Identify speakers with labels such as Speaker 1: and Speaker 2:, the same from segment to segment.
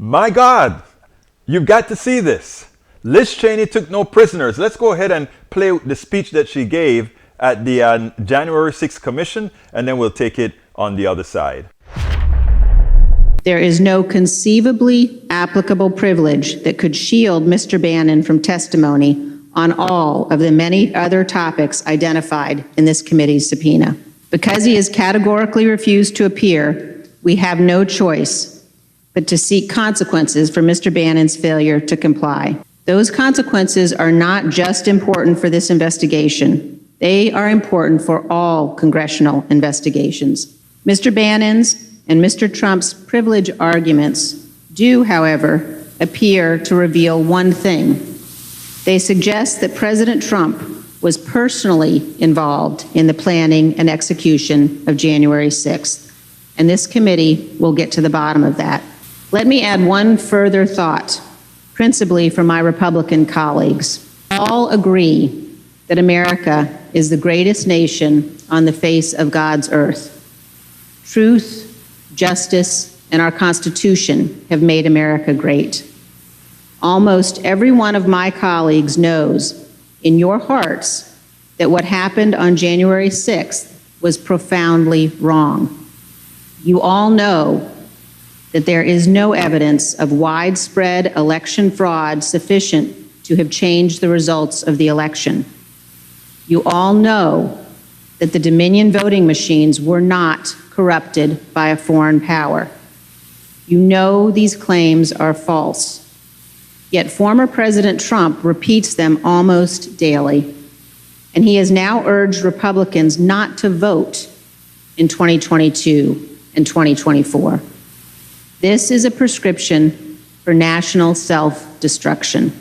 Speaker 1: My God, you've got to see this. Liz Cheney took no prisoners. Let's go ahead and play the speech that she gave at the January 6th commission, and then we'll take it on the other side.
Speaker 2: There is no conceivably applicable privilege that could shield Mr. Bannon from testimony on all of the many other topics identified in this committee's subpoena. Because he has categorically refused to appear, we have no choice but to seek consequences for Mr. Bannon's failure to comply. Those consequences are not just important for this investigation. They are important for all congressional investigations. Mr. Bannon's and Mr. Trump's privilege arguments do, however, appear to reveal one thing. They suggest that President Trump was personally involved in the planning and execution of January 6th, and this committee will get to the bottom of that. Let me add one further thought, principally for my Republican colleagues. All agree that America is the greatest nation on the face of God's earth. Truth, justice, and our Constitution have made America great. Almost every one of my colleagues knows in your hearts that what happened on January 6th was profoundly wrong. You all know that there is no evidence of widespread election fraud sufficient to have changed the results of the election. You all know that the Dominion voting machines were not corrupted by a foreign power. You know these claims are false. Yet former President Trump repeats them almost daily, and he has now urged Republicans not to vote in 2022 and 2024. This is a prescription for national self-destruction.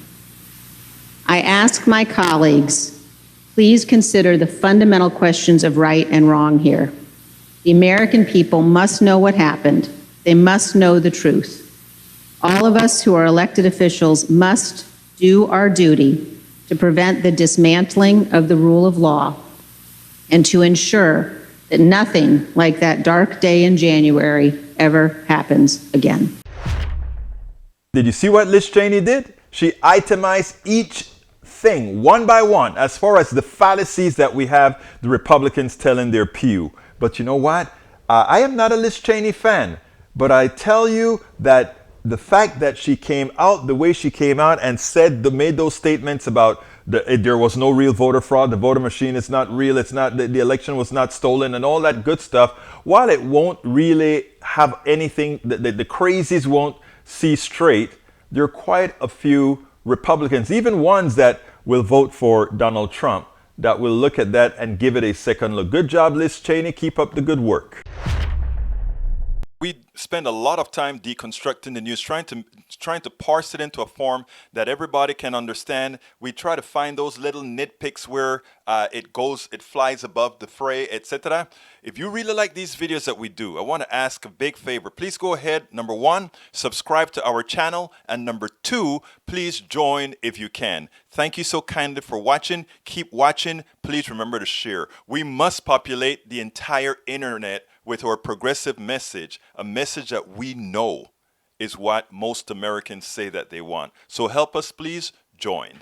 Speaker 2: I ask my colleagues, please consider the fundamental questions of right and wrong here. The American people must know what happened. They must know the truth. All of us who are elected officials must do our duty to prevent the dismantling of the rule of law and to ensure that nothing like that dark day in January ever happens again.
Speaker 1: Did you see what Liz Cheney did? She itemized each thing one by one as far as the fallacies that we have the Republicans telling their pew. But you know what? I am not a Liz Cheney fan, but I tell you that the fact that she came out the way she came out and made those statements about there was no real voter fraud, the voter machine is not real, it's not the election was not stolen, and all that good stuff, while it won't really have anything, the crazies won't see straight, there are quite a few Republicans, even ones that will vote for Donald Trump, that will look at that and give it a second look. Good job, Liz Cheney. Keep up the good work. We spend a lot of time deconstructing the news, trying to parse it into a form that everybody can understand. We try to find those little nitpicks where it flies above the fray, etc. If you really like these videos that we do, I want to ask a big favor. Please go ahead, number one, subscribe to our channel, and number two, please join if you can. Thank you so kindly for watching. Keep watching. Please remember to share. We must populate the entire internet with our progressive message, a message that we know is what most Americans say that they want. So help us, please join.